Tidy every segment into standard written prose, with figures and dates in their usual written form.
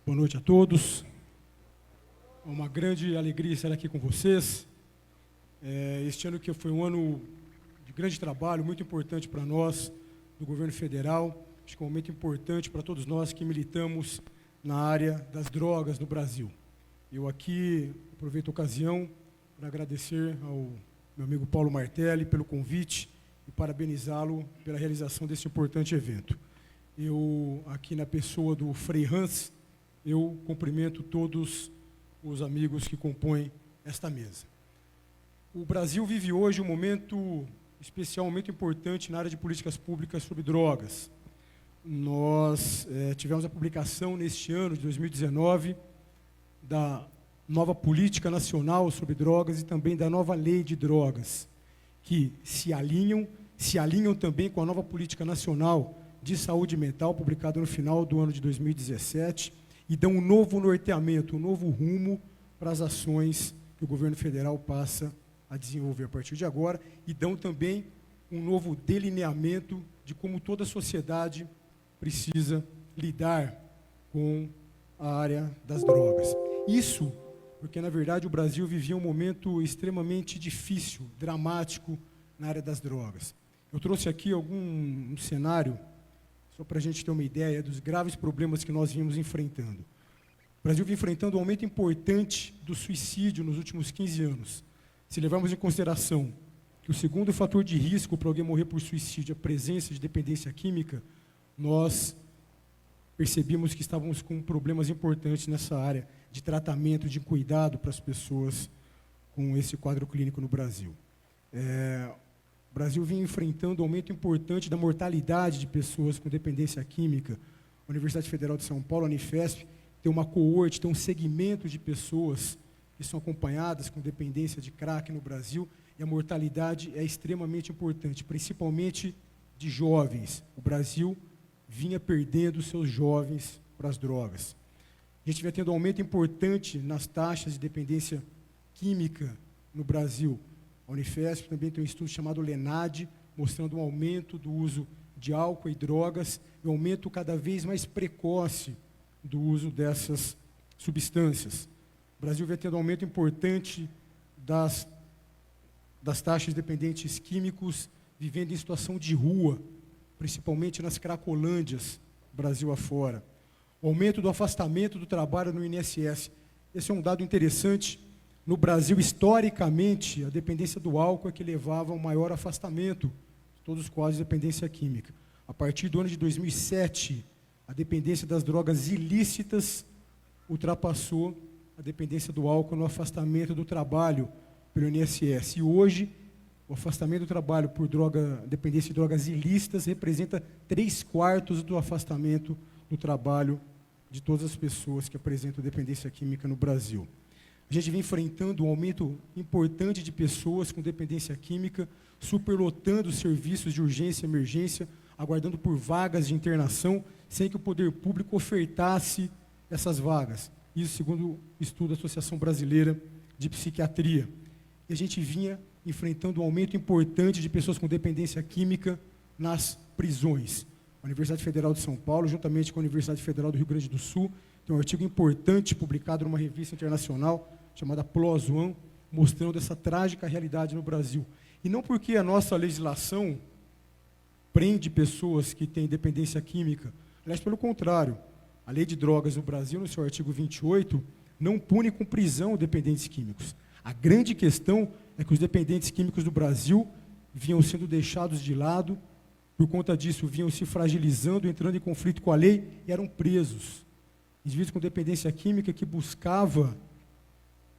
Boa noite a todos. É uma grande alegria estar aqui com vocês. Este ano que foi um ano de grande trabalho, muito importante para nós, do governo federal. Acho que é um momento importante para todos nós que militamos na área das drogas no Brasil. Eu aqui aproveito a ocasião para agradecer ao meu amigo Paulo Martelli pelo convite e parabenizá-lo pela realização deste importante evento. Eu, aqui na pessoa do Frei Hans, eu cumprimento todos os amigos que compõem esta mesa. O Brasil vive hoje um momento especial, um momento importante na área de políticas públicas sobre drogas. Nós tivemos a publicação neste ano de 2019 da nova política nacional sobre drogas e também da nova lei de drogas, que se alinham também com a nova política nacional de saúde mental, publicada no final do ano de 2017, e dão um novo norteamento, um novo rumo para as ações que o governo federal passa a desenvolver a partir de agora, e dão também um novo delineamento de como toda a sociedade precisa lidar com a área das drogas. Isso porque, na verdade, o Brasil vivia um momento extremamente difícil, dramático na área das drogas. Eu trouxe aqui um cenário, só para a gente ter uma ideia dos graves problemas que nós vínhamos enfrentando. O Brasil vinha enfrentando um aumento importante do suicídio nos últimos 15 anos. Se levarmos em consideração que o segundo fator de risco para alguém morrer por suicídio é a presença de dependência química, nós percebemos que estávamos com problemas importantes nessa área de tratamento, de cuidado para as pessoas com esse quadro clínico no Brasil. O Brasil vinha enfrentando um aumento importante da mortalidade de pessoas com dependência química. A Universidade Federal de São Paulo, a Unifesp, tem uma coorte, tem um segmento de pessoas que são acompanhadas com dependência de crack no Brasil, e a mortalidade é extremamente importante, principalmente de jovens. O Brasil vinha perdendo seus jovens para as drogas. A gente vinha tendo um aumento importante nas taxas de dependência química no Brasil. A Unifesp também tem um estudo chamado LENAD, mostrando um aumento do uso de álcool e drogas, e um aumento cada vez mais precoce do uso dessas substâncias. O Brasil vem tendo um aumento importante das taxas de dependentes químicos, vivendo em situação de rua, principalmente nas cracolândias, Brasil afora. O aumento do afastamento do trabalho no INSS. Esse é um dado interessante. No Brasil, historicamente, a dependência do álcool é que levava ao maior afastamento de todos os quadros de dependência química. A partir do ano de 2007, a dependência das drogas ilícitas ultrapassou a dependência do álcool no afastamento do trabalho pelo INSS. E hoje, o afastamento do trabalho por dependência de drogas ilícitas representa 3/4 do afastamento do trabalho de todas as pessoas que apresentam dependência química no Brasil. A gente vem enfrentando um aumento importante de pessoas com dependência química, superlotando os serviços de urgência e emergência, aguardando por vagas de internação, sem que o poder público ofertasse essas vagas. Isso segundo o estudo da Associação Brasileira de Psiquiatria. E a gente vinha enfrentando um aumento importante de pessoas com dependência química nas prisões. A Universidade Federal de São Paulo, juntamente com a Universidade Federal do Rio Grande do Sul, tem um artigo importante publicado numa revista internacional chamada PLOS ONE, mostrando essa trágica realidade no Brasil. E não porque a nossa legislação prende pessoas que têm dependência química, aliás, pelo contrário, a Lei de Drogas no Brasil, no seu artigo 28, não pune com prisão dependentes químicos. A grande questão é que os dependentes químicos do Brasil vinham sendo deixados de lado, por conta disso vinham se fragilizando, entrando em conflito com a lei e eram presos. Indivíduos com dependência química que buscava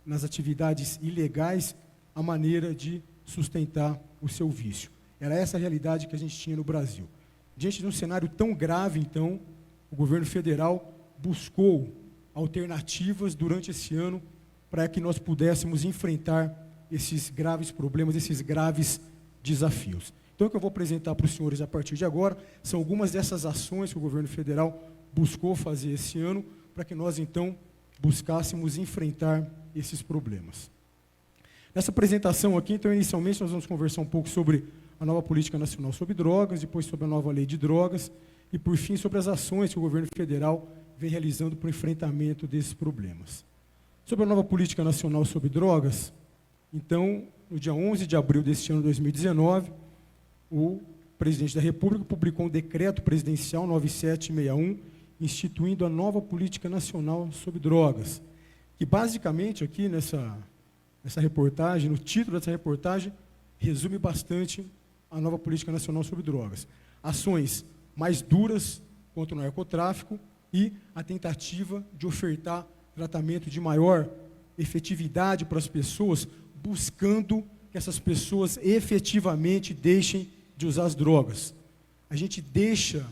nas atividades ilegais a maneira de sustentar o seu vício. Era essa a realidade que a gente tinha no Brasil. Diante de um cenário tão grave, então, o governo federal buscou alternativas durante esse ano para que nós pudéssemos enfrentar esses graves problemas, esses graves desafios. Então, o que eu vou apresentar para os senhores a partir de agora são algumas dessas ações que o governo federal buscou fazer esse ano para que nós, então, buscássemos enfrentar esses problemas. Nessa apresentação aqui, então, inicialmente, nós vamos conversar um pouco sobre a nova política nacional sobre drogas, depois sobre a nova lei de drogas e, por fim, sobre as ações que o governo federal vem realizando para o enfrentamento desses problemas. Sobre a nova política nacional sobre drogas, então, no dia 11 de abril deste ano de 2019, o presidente da República publicou um decreto presidencial 9761, instituindo a nova política nacional sobre drogas, que basicamente aqui nessa reportagem, no título dessa reportagem, resume bastante a nova política nacional sobre drogas. Ações mais duras contra o narcotráfico e a tentativa de ofertar tratamento de maior efetividade para as pessoas, buscando que essas pessoas efetivamente deixem de usar as drogas. A gente deixa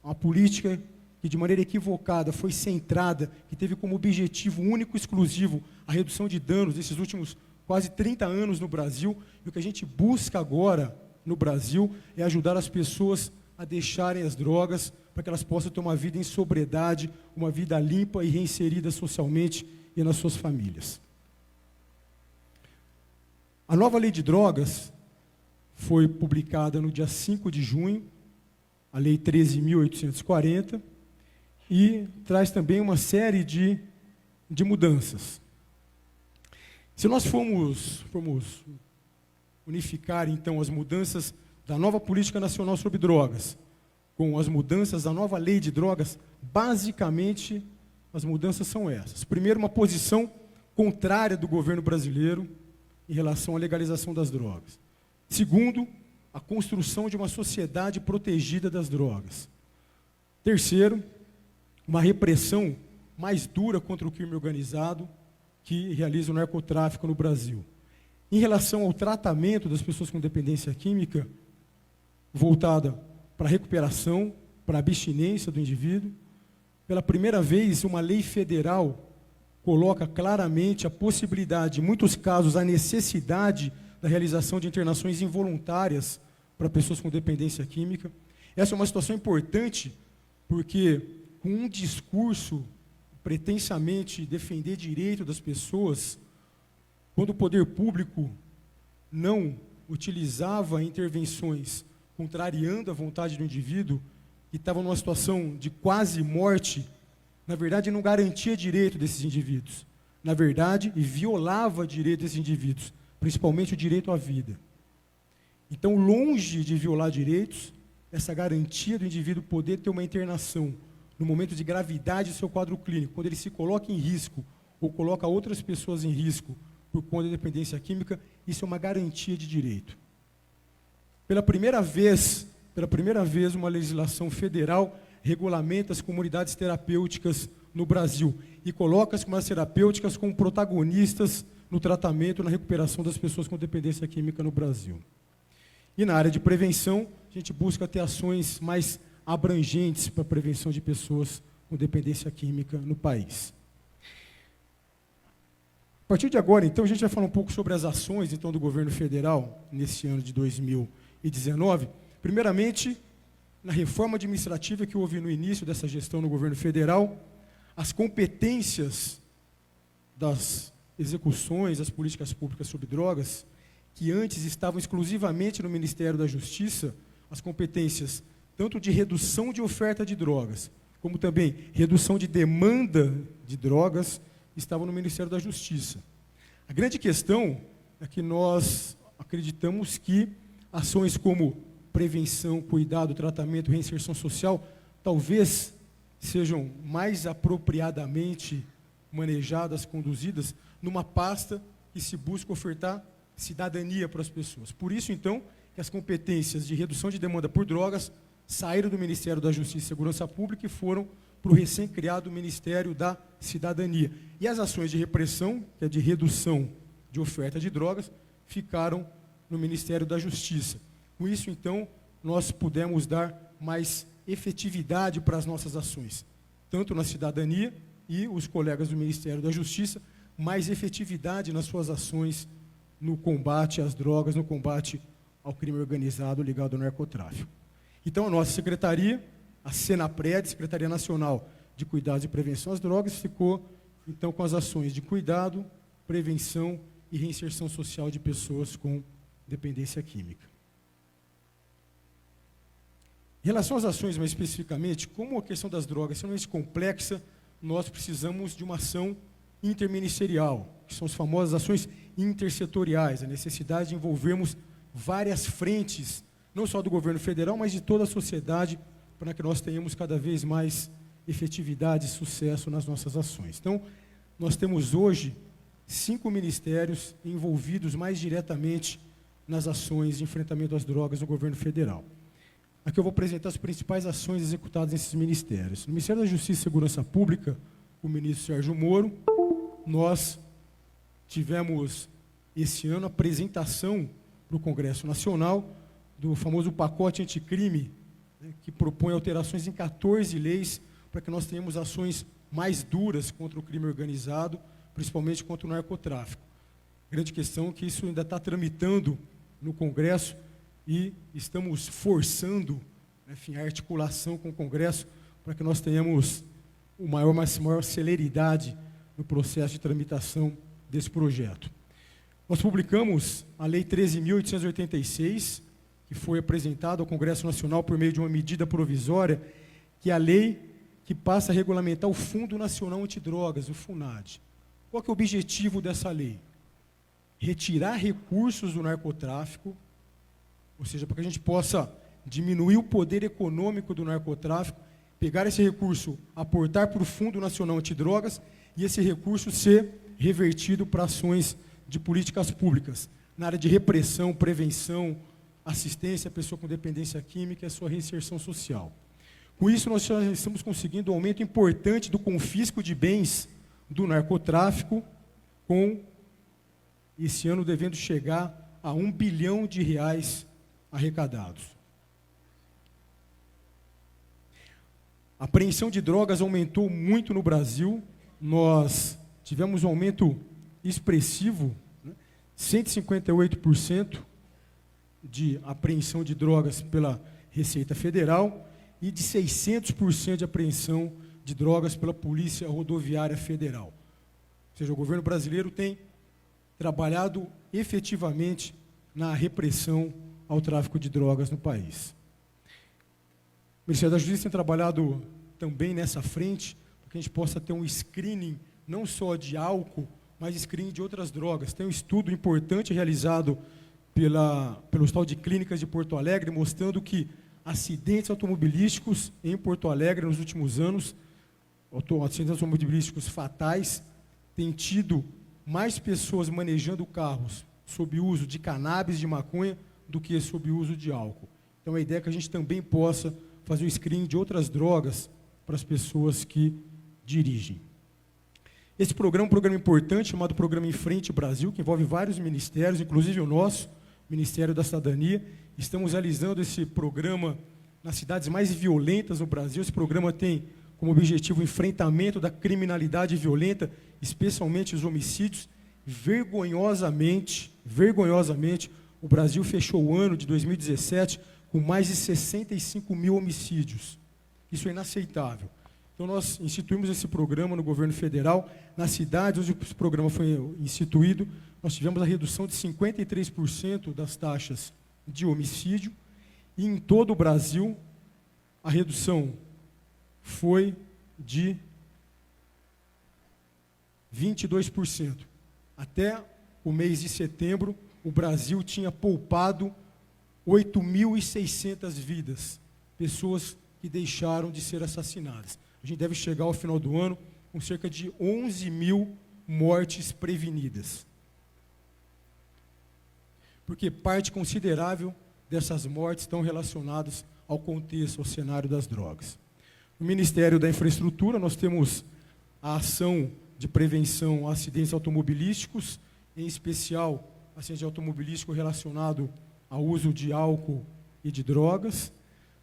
uma política que de maneira equivocada foi centrada, que teve como objetivo único e exclusivo a redução de danos desses últimos quase 30 anos no Brasil, e o que a gente busca agora no Brasil é ajudar as pessoas a deixarem as drogas para que elas possam ter uma vida em sobriedade, uma vida limpa e reinserida socialmente e nas suas famílias. A nova lei de drogas foi publicada no dia 5 de junho, a Lei 13.840, e traz também uma série de mudanças. Se nós formos unificar, então, as mudanças da nova política nacional sobre drogas com as mudanças da nova lei de drogas, basicamente, as mudanças são essas. Primeiro, uma posição contrária do governo brasileiro em relação à legalização das drogas. Segundo, a construção de uma sociedade protegida das drogas. Terceiro, uma repressão mais dura contra o crime organizado que realiza o narcotráfico no Brasil. Em relação ao tratamento das pessoas com dependência química, voltada para a recuperação, para a abstinência do indivíduo, pela primeira vez, uma lei federal coloca claramente a possibilidade, em muitos casos, a necessidade da realização de internações involuntárias para pessoas com dependência química. Essa é uma situação importante, porque com um discurso pretensamente defender direito das pessoas, quando o poder público não utilizava intervenções contrariando a vontade do indivíduo, que estava numa situação de quase morte, na verdade não garantia direito desses indivíduos. Na verdade, violava direito desses indivíduos, principalmente o direito à vida. Então, longe de violar direitos, essa garantia do indivíduo poder ter uma internação no momento de gravidade do seu quadro clínico, quando ele se coloca em risco ou coloca outras pessoas em risco por conta da dependência química, isso é uma garantia de direito. Pela primeira vez, uma legislação federal regulamenta as comunidades terapêuticas no Brasil e coloca as comunidades terapêuticas como protagonistas no tratamento e na recuperação das pessoas com dependência química no Brasil. E na área de prevenção, a gente busca ter ações mais abrangentes para a prevenção de pessoas com dependência química no país. A partir de agora, então, a gente vai falar um pouco sobre as ações então, do governo federal nesse ano de 2019. Primeiramente, na reforma administrativa que houve no início dessa gestão no governo federal, as competências das execuções das políticas públicas sobre drogas, que antes estavam exclusivamente no Ministério da Justiça, as competências tanto de redução de oferta de drogas, como também redução de demanda de drogas, estavam no Ministério da Justiça. A grande questão é que nós acreditamos que ações como prevenção, cuidado, tratamento, reinserção social, talvez sejam mais apropriadamente manejadas, conduzidas, numa pasta que se busca ofertar cidadania para as pessoas. Por isso, então, que as competências de redução de demanda por drogas saíram do Ministério da Justiça e Segurança Pública e foram para o recém-criado Ministério da Cidadania. E as ações de repressão, que é de redução de oferta de drogas, ficaram no Ministério da Justiça. Com isso, então, nós pudemos dar mais efetividade para as nossas ações, tanto na cidadania e os colegas do Ministério da Justiça, mais efetividade nas suas ações no combate às drogas, no combate ao crime organizado ligado ao narcotráfico. Então, a nossa secretaria, a Senapred, Secretaria Nacional de Cuidados e Prevenção às Drogas, ficou, então, com as ações de cuidado, prevenção e reinserção social de pessoas com dependência química. Em relação às ações, mais especificamente, como a questão das drogas é extremamente complexa, nós precisamos de uma ação interministerial, que são as famosas ações intersetoriais, a necessidade de envolvermos várias frentes, não só do governo federal, mas de toda a sociedade, para que nós tenhamos cada vez mais efetividade e sucesso nas nossas ações. Então, nós temos hoje 5 ministérios envolvidos mais diretamente nas ações de enfrentamento às drogas no governo federal. Aqui eu vou apresentar as principais ações executadas nesses ministérios. No Ministério da Justiça e Segurança Pública, com o ministro Sérgio Moro, nós tivemos esse ano a apresentação para o Congresso Nacional do famoso pacote anticrime, né, que propõe alterações em 14 leis para que nós tenhamos ações mais duras contra o crime organizado, principalmente contra o narcotráfico. Grande questão que isso ainda está tramitando no Congresso e estamos forçando, enfim, a articulação com o Congresso para que nós tenhamos maior celeridade no processo de tramitação desse projeto. Nós publicamos a Lei 13.886, que foi apresentada ao Congresso Nacional por meio de uma medida provisória, que é a lei que passa a regulamentar o Fundo Nacional Antidrogas, o FUNAD. Qual que é o objetivo dessa lei? Retirar recursos do narcotráfico, ou seja, para que a gente possa diminuir o poder econômico do narcotráfico, pegar esse recurso, aportar para o Fundo Nacional Antidrogas e esse recurso ser revertido para ações de políticas públicas, na área de repressão, prevenção, assistência à pessoa com dependência química e a sua reinserção social. Com isso, nós já estamos conseguindo um aumento importante do confisco de bens do narcotráfico, com esse ano devendo chegar a R$1 bilhão arrecadados. A apreensão de drogas aumentou muito no Brasil. Nós tivemos um aumento expressivo, né, 158% de apreensão de drogas pela Receita Federal e de 600% de apreensão de drogas pela Polícia Rodoviária Federal. Ou seja, o governo brasileiro tem trabalhado efetivamente na repressão ao tráfico de drogas no país. O Ministério da Justiça tem trabalhado também nessa frente, para que a gente possa ter um screening não só de álcool, mas screening de outras drogas. Tem um estudo importante realizado pelo Hospital de Clínicas de Porto Alegre, mostrando que acidentes automobilísticos em Porto Alegre nos últimos anos, acidentes automobilísticos fatais, têm tido mais pessoas manejando carros sob uso de cannabis, de maconha, do que sob uso de álcool. Então, a ideia é que a gente também possa fazer o screening de outras drogas para as pessoas que dirigem. Esse programa é um programa importante, chamado Programa Em Frente Brasil, que envolve vários ministérios, inclusive o nosso, Ministério da Cidadania. Estamos realizando esse programa nas cidades mais violentas no Brasil. Esse programa tem como objetivo o enfrentamento da criminalidade violenta, especialmente os homicídios. Vergonhosamente, o Brasil fechou o ano de 2017 com mais de 65 mil homicídios. Isso é inaceitável. Então, nós instituímos esse programa no governo federal. Nas cidades onde esse programa foi instituído, nós tivemos a redução de 53% das taxas de homicídio. E em todo o Brasil, a redução foi de 22%. Até o mês de setembro, o Brasil tinha poupado 8.600 vidas, pessoas que deixaram de ser assassinadas. A gente deve chegar ao final do ano com cerca de 11 mil mortes prevenidas. Porque parte considerável dessas mortes estão relacionadas ao contexto, ao cenário das drogas. No Ministério da Infraestrutura, nós temos a ação de prevenção a acidentes automobilísticos, em especial acidente automobilístico relacionado ao uso de álcool e de drogas.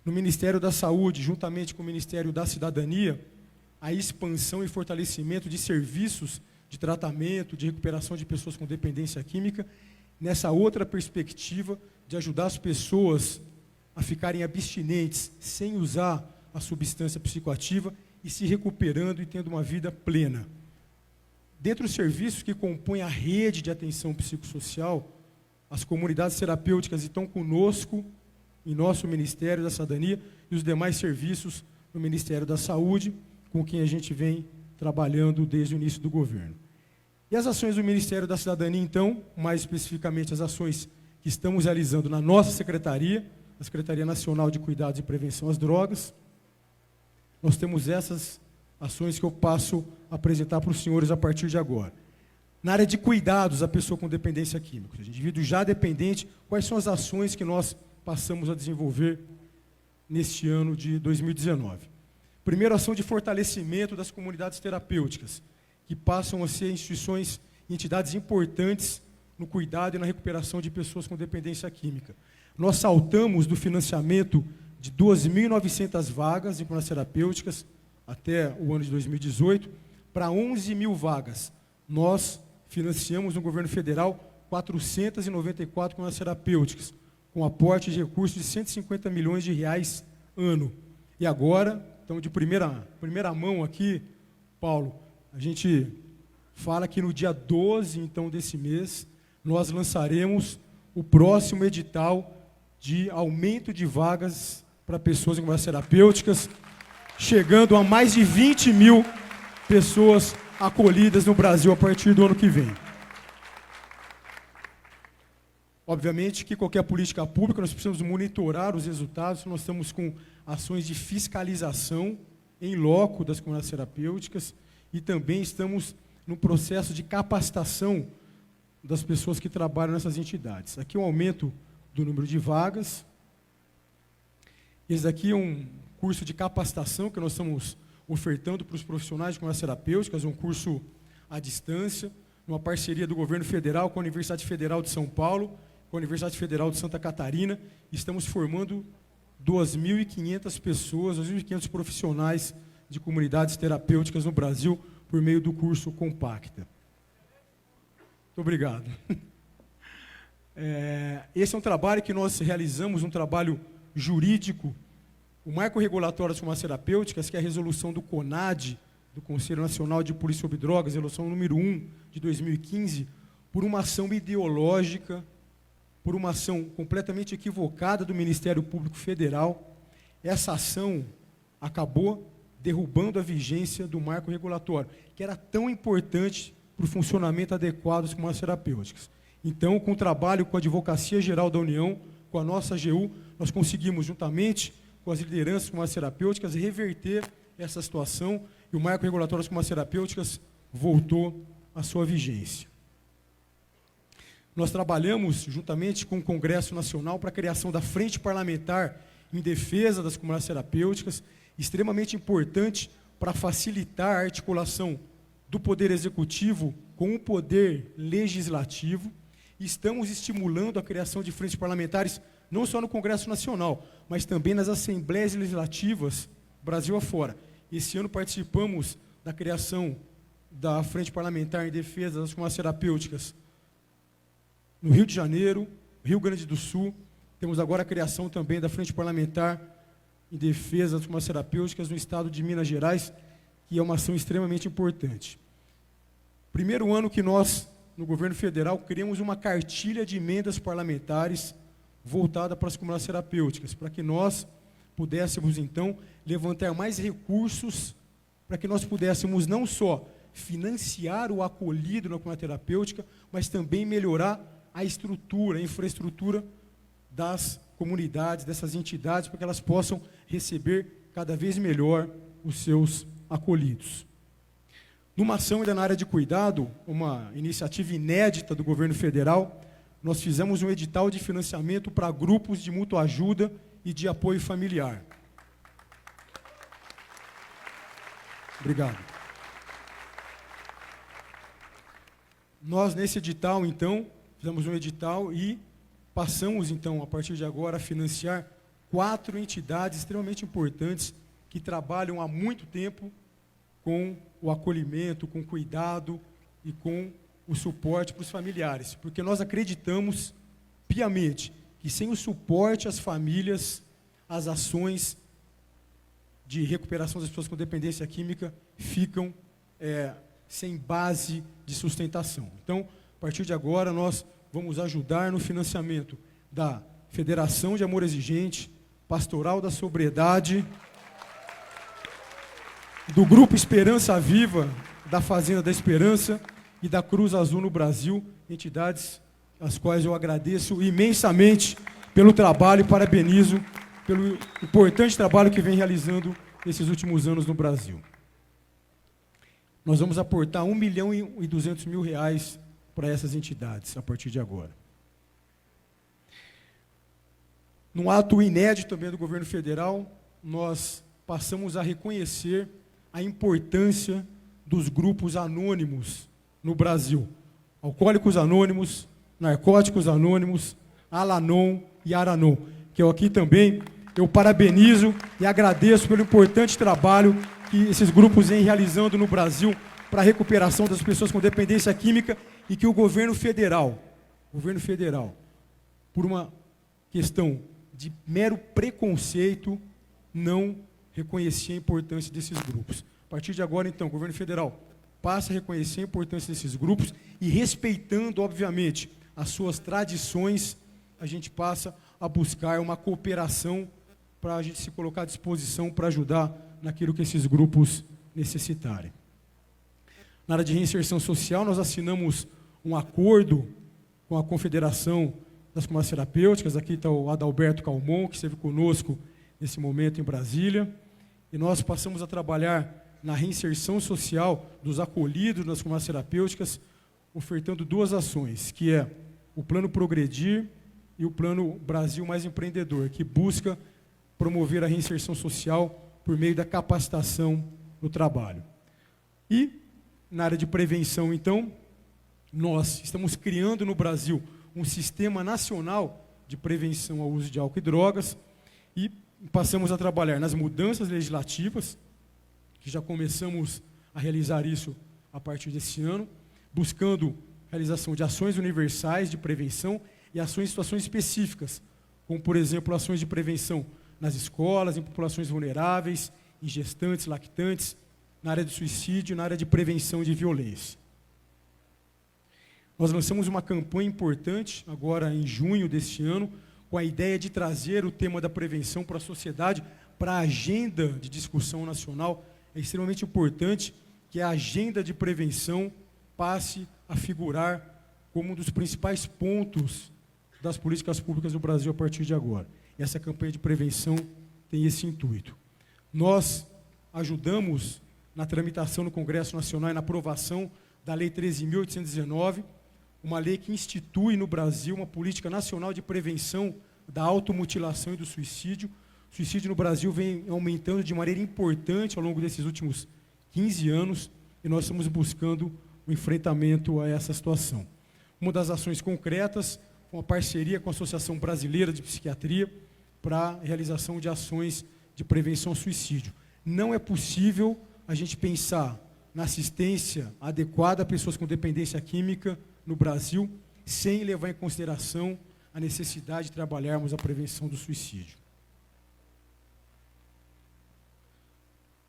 No Ministério da Saúde, juntamente com o Ministério da Cidadania, a expansão e fortalecimento de serviços de tratamento, de recuperação de pessoas com dependência química, nessa outra perspectiva de ajudar as pessoas a ficarem abstinentes sem usar a substância psicoativa e se recuperando e tendo uma vida plena. Dentre os serviços que compõem a rede de atenção psicossocial, as comunidades terapêuticas estão conosco em nosso Ministério da Cidadania e os demais serviços no Ministério da Saúde, com quem a gente vem trabalhando desde o início do governo. E as ações do Ministério da Cidadania, então, mais especificamente as ações que estamos realizando na nossa secretaria, a Secretaria Nacional de Cuidados e Prevenção às Drogas, nós temos essas ações que eu passo a apresentar para os senhores a partir de agora. Na área de cuidados à pessoa com dependência química, o indivíduo já dependente, quais são as ações que nós passamos a desenvolver neste ano de 2019? Primeiro, ação de fortalecimento das comunidades terapêuticas, que passam a ser instituições e entidades importantes no cuidado e na recuperação de pessoas com dependência química. Nós saltamos do financiamento de 2.900 vagas em comunidades terapêuticas até o ano de 2018 para 11.000 vagas. Nós financiamos no governo federal 494 comunidades terapêuticas, com aporte de recursos de 150 milhões de reais ano. E agora, então, de primeira mão aqui, Paulo, a gente fala que no dia 12, então, desse mês, nós lançaremos o próximo edital de aumento de vagas para pessoas em comunidades terapêuticas, chegando a mais de 20.000 pessoas acolhidas no Brasil a partir do ano que vem. Obviamente que qualquer política pública, nós precisamos monitorar os resultados, nós estamos com ações de fiscalização em loco das comunidades terapêuticas e também estamos no processo de capacitação das pessoas que trabalham nessas entidades. Aqui é um aumento do número de vagas. Esse daqui é um curso de capacitação que nós estamos ofertando para os profissionais de comunidades terapêuticas, um curso à distância, uma parceria do governo federal com a Universidade Federal de São Paulo, com a Universidade Federal de Santa Catarina. Estamos formando 2.500 pessoas, 2.500 profissionais de comunidades terapêuticas no Brasil por meio do curso Compacta. Muito obrigado. Esse é um trabalho que nós realizamos, um trabalho jurídico. O marco regulatório das comunidades terapêuticas, que é a resolução do CONAD, do Conselho Nacional de Polícia sobre Drogas, resolução número 1 de 2015, por uma ação ideológica, por uma ação completamente equivocada do Ministério Público Federal. Essa ação acabou derrubando a vigência do marco regulatório, que era tão importante para o funcionamento adequado das comunidades terapêuticas. Então, com o trabalho com a Advocacia Geral da União, com a nossa AGU, nós conseguimos, juntamente com as lideranças das comunidades terapêuticas, reverter essa situação e o marco regulatório das comunidades terapêuticas voltou à sua vigência. Nós trabalhamos juntamente com o Congresso Nacional para a criação da Frente Parlamentar em defesa das comunidades terapêuticas, extremamente importante para facilitar a articulação do Poder Executivo com o Poder Legislativo. Estamos estimulando a criação de frentes parlamentares, não só no Congresso Nacional, mas também nas Assembleias Legislativas, Brasil afora. Esse ano participamos da criação da Frente Parlamentar em Defesa das Comunidades Terapêuticas no Rio de Janeiro, Rio Grande do Sul. Temos agora a criação também da Frente Parlamentar em Defesa das Comunidades Terapêuticas no estado de Minas Gerais, que é uma ação extremamente importante. Primeiro ano que nós, no governo federal, criamos uma cartilha de emendas parlamentares voltada para as comunidades terapêuticas, para que nós pudéssemos, então, levantar mais recursos, para que nós pudéssemos não só financiar o acolhido na comunidade terapêutica, mas também melhorar a estrutura, a infraestrutura das comunidades, dessas entidades, para que elas possam receber cada vez melhor os seus acolhidos. Numa ação ainda na área de cuidado, uma iniciativa inédita do governo federal, nós fizemos um edital de financiamento para grupos de mútua ajuda e de apoio familiar. Obrigado. Nós, nesse edital, então, fizemos um edital e passamos, então, a partir de agora, a financiar 4 entidades extremamente importantes que trabalham há muito tempo com o acolhimento, com o cuidado e com o suporte para os familiares. Porque nós acreditamos piamente que sem o suporte às famílias, as ações de recuperação das pessoas com dependência química ficam sem base de sustentação. Então, a partir de agora, nós vamos ajudar no financiamento da Federação de Amor Exigente, Pastoral da Sobriedade, do Grupo Esperança Viva, da Fazenda da Esperança e da Cruz Azul no Brasil, entidades às quais eu agradeço imensamente pelo trabalho e parabenizo pelo importante trabalho que vem realizando nesses últimos anos no Brasil. Nós vamos aportar R$1.200.000 para essas entidades a partir de agora. Num ato inédito também do governo federal, nós passamos a reconhecer a importância dos grupos anônimos no Brasil. Alcoólicos Anônimos, Narcóticos Anônimos, Alanon e Aranon, que eu aqui também eu parabenizo e agradeço pelo importante trabalho que esses grupos vêm realizando no Brasil para a recuperação das pessoas com dependência química e que o governo federal, por uma questão de mero preconceito, não reconhecia a importância desses grupos. A partir de agora, então, o governo federal passa a reconhecer a importância desses grupos e, respeitando, obviamente, as suas tradições, a gente passa a buscar uma cooperação para a gente se colocar à disposição para ajudar naquilo que esses grupos necessitarem. Na área de reinserção social, nós assinamos um acordo com a Confederação das Comunidades Terapêuticas. Aqui está o Adalberto Calmon, que esteve conosco nesse momento em Brasília. E nós passamos a trabalhar na reinserção social dos acolhidos nas comunidades terapêuticas, ofertando duas ações, que é o Plano Progredir e o Plano Brasil Mais Empreendedor, que busca promover a reinserção social por meio da capacitação no trabalho. E, na área de prevenção, então, nós estamos criando no Brasil um sistema nacional de prevenção ao uso de álcool e drogas e passamos a trabalhar nas mudanças legislativas, que já começamos a realizar isso a partir desse ano, buscando realização de ações universais de prevenção e ações em situações específicas, como, por exemplo, ações de prevenção nas escolas, em populações vulneráveis, em gestantes, lactantes, na área de suicídio, na área de prevenção de violência. Nós lançamos uma campanha importante, agora em junho deste ano, com a ideia de trazer o tema da prevenção para a sociedade, para a agenda de discussão nacional. É extremamente importante que a agenda de prevenção passe a figurar como um dos principais pontos das políticas públicas do Brasil a partir de agora. E essa campanha de prevenção tem esse intuito. Nós ajudamos na tramitação no Congresso Nacional e na aprovação da Lei 13.819, uma lei que institui no Brasil uma política nacional de prevenção da automutilação e do suicídio. O suicídio no Brasil vem aumentando de maneira importante ao longo desses últimos 15 anos e nós estamos buscando o enfrentamento a essa situação. Uma das ações concretas foi uma parceria com a Associação Brasileira de Psiquiatria para a realização de ações de prevenção ao suicídio. Não é possível a gente pensar na assistência adequada a pessoas com dependência química no Brasil sem levar em consideração a necessidade de trabalharmos a prevenção do suicídio.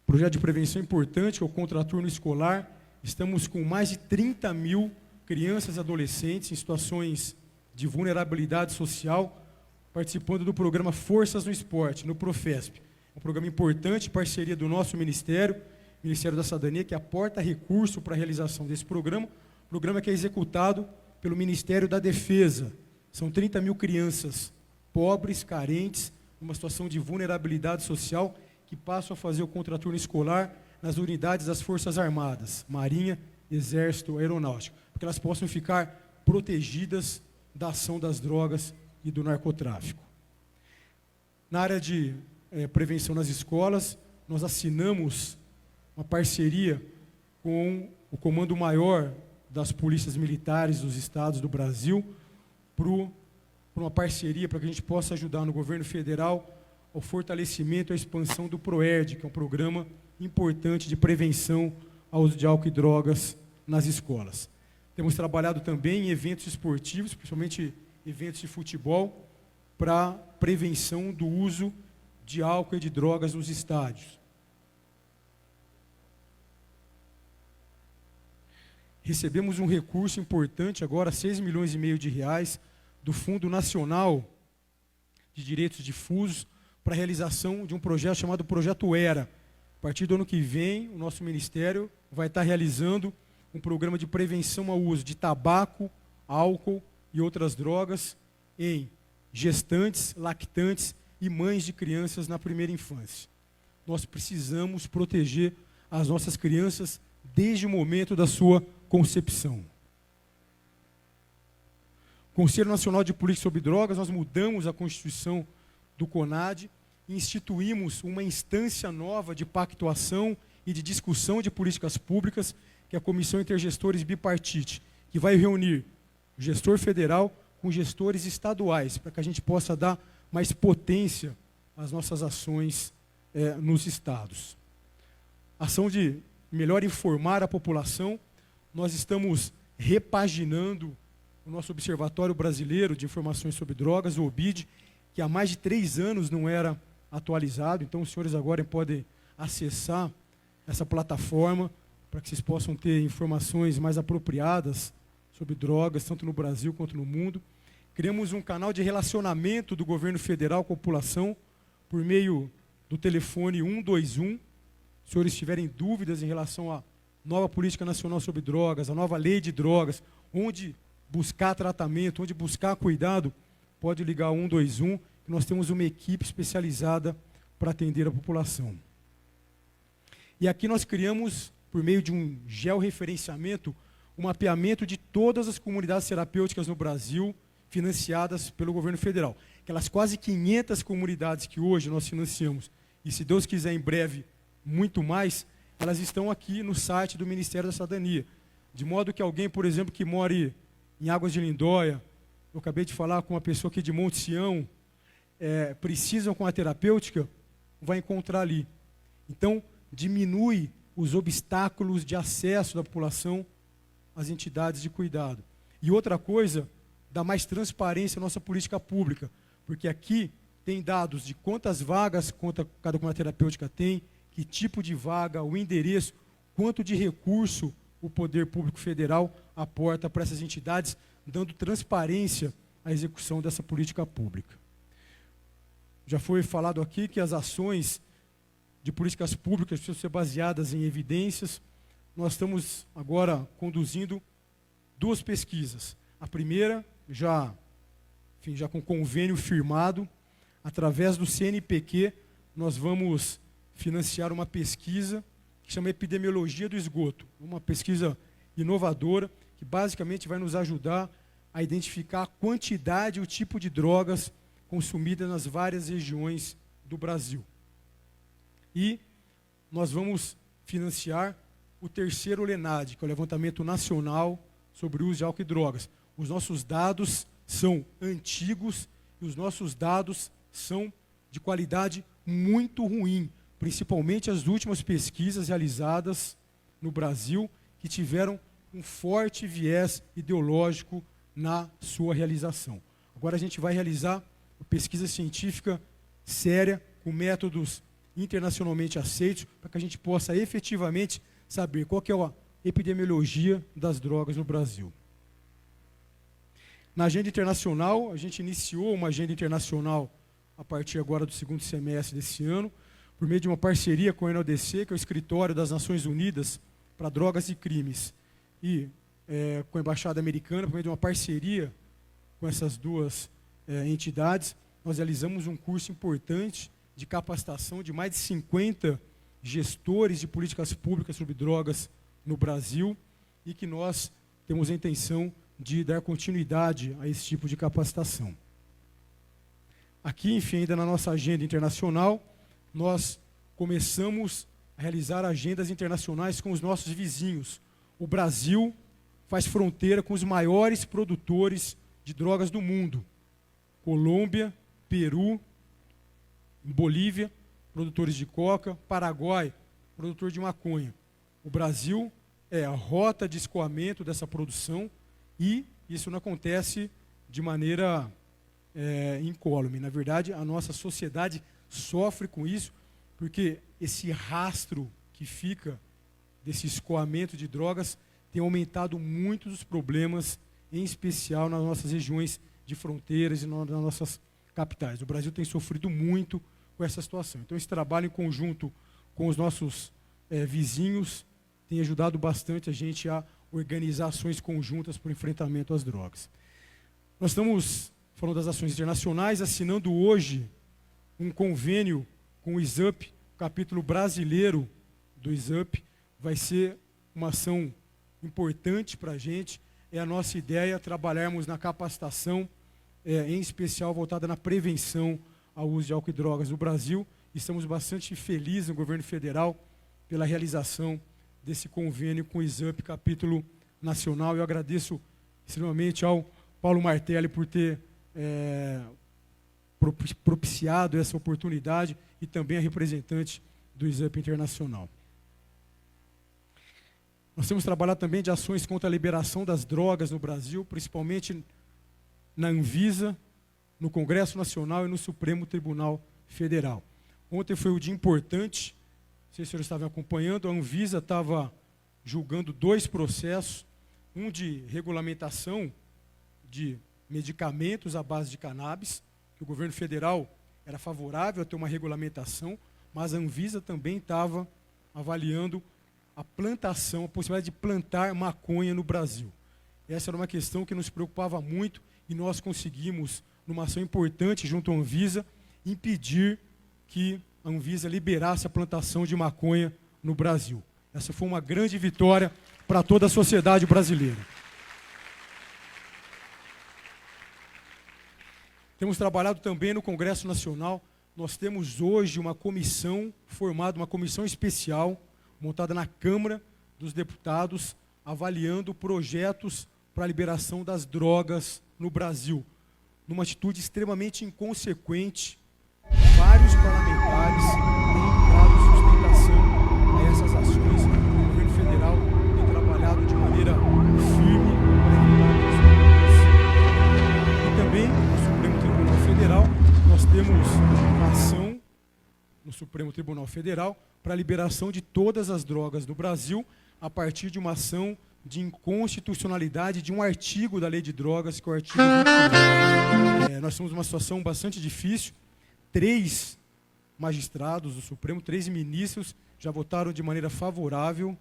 Projeto de prevenção importante, que é o contraturno escolar. Estamos com mais de 30 mil crianças e adolescentes em situações de vulnerabilidade social, participando do programa Forças no Esporte, no Profesp. Um programa importante, parceria do nosso Ministério da Cidadania, que aporta recurso para a realização desse programa que é executado pelo Ministério da Defesa. São 30 mil crianças pobres, carentes, numa situação de vulnerabilidade social, que passam a fazer o contraturno escolar nas unidades das Forças Armadas, Marinha, Exército, Aeronáutica, para que elas possam ficar protegidas da ação das drogas e do narcotráfico. Na área de prevenção nas escolas, nós assinamos uma parceria com o Comando Maior das Polícias Militares dos Estados do Brasil, por uma parceria para que a gente possa ajudar no governo federal ao fortalecimento e à expansão do PROERD, que é um programa importante de prevenção ao uso de álcool e drogas nas escolas. Temos trabalhado também em eventos esportivos, principalmente eventos de futebol, para prevenção do uso de álcool e de drogas nos estádios. Recebemos um recurso importante agora, R$6,5 milhões do Fundo Nacional de direitos difusos para a realização de um projeto chamado Projeto ERA. A partir do ano que vem, o nosso Ministério vai estar realizando um programa de prevenção ao uso de tabaco, álcool e outras drogas em gestantes, lactantes e mães de crianças na primeira infância. Nós precisamos proteger as nossas crianças desde o momento da sua concepção. Conselho Nacional de Política sobre Drogas, nós mudamos a Constituição do CONAD e instituímos uma instância nova de pactuação e de discussão de políticas públicas, que é a Comissão Intergestores Bipartite, que vai reunir o gestor federal com gestores estaduais, para que a gente possa dar mais potência às nossas ações nos estados. Ação de melhor informar a população, nós estamos repaginando o nosso Observatório Brasileiro de Informações sobre Drogas, o OBID, que há mais de 3 anos não era atualizado. Então, os senhores agora podem acessar essa plataforma para que vocês possam ter informações mais apropriadas sobre drogas, tanto no Brasil quanto no mundo. Criamos um canal de relacionamento do governo federal com a população por meio do telefone 121. Se os senhores tiverem dúvidas em relação à nova Política Nacional sobre Drogas, a nova Lei de Drogas, onde buscar tratamento, onde buscar cuidado, pode ligar 121, que nós temos uma equipe especializada para atender a população. E aqui nós criamos, por meio de um georreferenciamento, um mapeamento de todas as comunidades terapêuticas no Brasil, financiadas pelo governo federal. Aquelas quase 500 comunidades que hoje nós financiamos, e se Deus quiser em breve, muito mais, elas estão aqui no site do Ministério da Cidadania. De modo que alguém, por exemplo, que more em Águas de Lindóia, eu acabei de falar com uma pessoa aqui de Monte Sião, precisam com a terapêutica, vai encontrar ali. Então, diminui os obstáculos de acesso da população às entidades de cuidado. E outra coisa, dá mais transparência à nossa política pública, porque aqui tem dados de quantas vagas cada comunidade terapêutica tem, que tipo de vaga, o endereço, quanto de recurso o Poder Público Federal aporta para essas entidades, dando transparência à execução dessa política pública. Já foi falado aqui que as ações de políticas públicas precisam ser baseadas em evidências. Nós estamos agora conduzindo 2 pesquisas. A primeira, já com convênio firmado, através do CNPq, nós vamos financiar uma pesquisa que chama Epidemiologia do Esgoto, uma pesquisa inovadora que basicamente vai nos ajudar a identificar a quantidade e o tipo de drogas consumidas nas várias regiões do Brasil. E nós vamos financiar o terceiro LENAD, que é o Levantamento Nacional sobre o Uso de Álcool e Drogas. Os nossos dados são antigos e os nossos dados são de qualidade muito ruim, principalmente as últimas pesquisas realizadas no Brasil, que tiveram um forte viés ideológico na sua realização. Agora a gente vai realizar uma pesquisa científica séria, com métodos internacionalmente aceitos, para que a gente possa efetivamente saber qual que é a epidemiologia das drogas no Brasil. Na agenda internacional, a gente iniciou uma agenda internacional a partir agora do 2º semestre desse ano, por meio de uma parceria com a NODC, que é o Escritório das Nações Unidas para Drogas e Crimes, e com a Embaixada Americana, por meio de uma parceria com essas 2 entidades, nós realizamos um curso importante de capacitação de mais de 50 gestores de políticas públicas sobre drogas no Brasil, e que nós temos a intenção de dar continuidade a esse tipo de capacitação. Aqui, enfim, ainda na nossa agenda internacional, nós começamos a realizar agendas internacionais com os nossos vizinhos. O Brasil faz fronteira com os maiores produtores de drogas do mundo. Colômbia, Peru, Bolívia, produtores de coca, Paraguai, produtor de maconha. O Brasil é a rota de escoamento dessa produção e isso não acontece de maneira incólume. Na verdade, a nossa sociedade sofre com isso, porque esse rastro que fica desse escoamento de drogas tem aumentado muito os problemas, em especial nas nossas regiões de fronteiras e nas nossas capitais. O Brasil tem sofrido muito com essa situação. Então, esse trabalho em conjunto com os nossos vizinhos tem ajudado bastante a gente a organizar ações conjuntas para o enfrentamento às drogas. Nós estamos, falando das ações internacionais, assinando hoje um convênio com o ISUP, o capítulo brasileiro do ISUP. Vai ser uma ação importante para a gente. É a nossa ideia trabalharmos na capacitação, em especial voltada na prevenção ao uso de álcool e drogas no Brasil. Estamos bastante felizes no governo federal pela realização desse convênio com o ISUP, capítulo nacional. Eu agradeço extremamente ao Paulo Martelli por ter propiciado essa oportunidade e também a representante do ISUP Internacional. Nós temos trabalhado também de ações contra a liberação das drogas no Brasil, principalmente na Anvisa, no Congresso Nacional e no Supremo Tribunal Federal. Ontem foi um dia importante, não sei se vocês estavam acompanhando, a Anvisa estava julgando 2 processos, um de regulamentação de medicamentos à base de cannabis, que o governo federal era favorável a ter uma regulamentação, mas a Anvisa também estava avaliando a plantação, a possibilidade de plantar maconha no Brasil. Essa era uma questão que nos preocupava muito e nós conseguimos, numa ação importante junto à Anvisa, impedir que a Anvisa liberasse a plantação de maconha no Brasil. Essa foi uma grande vitória para toda a sociedade brasileira. Temos trabalhado também no Congresso Nacional. Nós temos hoje uma comissão formada, uma comissão especial, montada na Câmara dos Deputados, avaliando projetos para a liberação das drogas no Brasil. Numa atitude extremamente inconsequente, vários parlamentares têm dado sustentação a essas ações. O governo federal tem trabalhado de maneira firme e também no Supremo Tribunal Federal nós temos uma ação no Supremo Tribunal Federal para a liberação de todas as drogas no Brasil a partir de uma ação de inconstitucionalidade de um artigo da Lei de Drogas, que é o artigo 29. Nós temos uma situação bastante difícil. 3 magistrados do Supremo, 3 ministros já votaram de maneira favorável.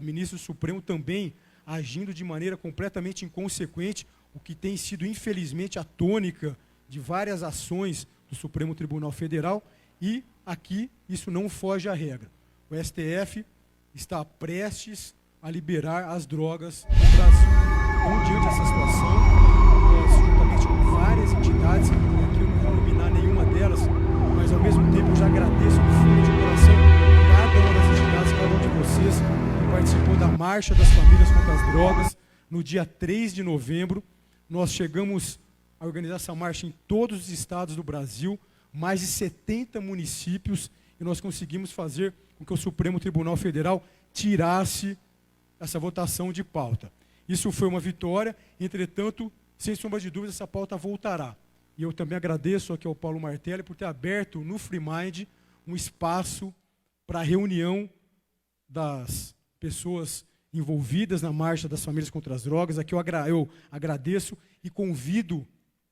Ministro do Supremo também agindo de maneira completamente inconsequente, o que tem sido, infelizmente, a tônica de várias ações do Supremo Tribunal Federal. E aqui isso não foge à regra. O STF está prestes a liberar as drogas no Brasil. Então, diante dessa situação, nós, juntamente com várias entidades, aqui eu não vou nominar nenhuma delas, mas ao mesmo tempo eu já agradeço do fundo de coração cada uma das entidades, cada um de vocês que participou da Marcha das Famílias contra as Drogas, no dia 3 de novembro. Nós chegamos a organizar essa marcha em todos os estados do Brasil, mais de 70 municípios, e nós conseguimos fazer com que o Supremo Tribunal Federal tirasse essa votação de pauta. Isso foi uma vitória, entretanto, sem sombra de dúvida, essa pauta voltará. E eu também agradeço aqui ao Paulo Martelli por ter aberto no Free Mind um espaço para a reunião das pessoas envolvidas na Marcha das Famílias contra as Drogas. Aqui eu agradeço e convido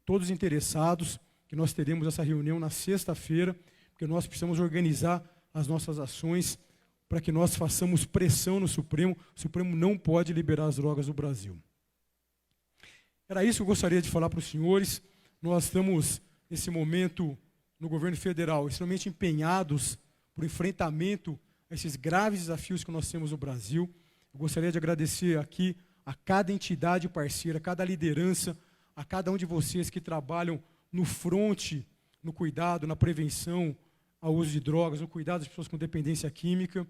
todos os interessados que nós teremos essa reunião na sexta-feira, porque nós precisamos organizar as nossas ações para que nós façamos pressão no Supremo. O Supremo não pode liberar as drogas no Brasil. Era isso que eu gostaria de falar para os senhores. Nós estamos, nesse momento, no governo federal, extremamente empenhados para o enfrentamento a esses graves desafios que nós temos no Brasil. Eu gostaria de agradecer aqui a cada entidade parceira, a cada liderança, a cada um de vocês que trabalham no fronte, no cuidado, na prevenção ao uso de drogas, no cuidado das pessoas com dependência química,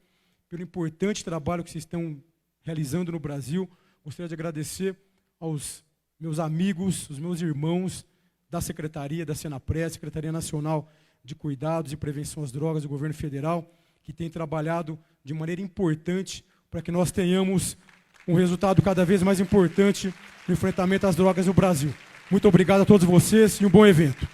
pelo importante trabalho que vocês estão realizando no Brasil. Gostaria de agradecer aos meus amigos, os meus irmãos da Secretaria, da Senapred, Secretaria Nacional de Cuidados e Prevenção às Drogas do Governo Federal, que tem trabalhado de maneira importante para que nós tenhamos um resultado cada vez mais importante no enfrentamento às drogas no Brasil. Muito obrigado a todos vocês e um bom evento.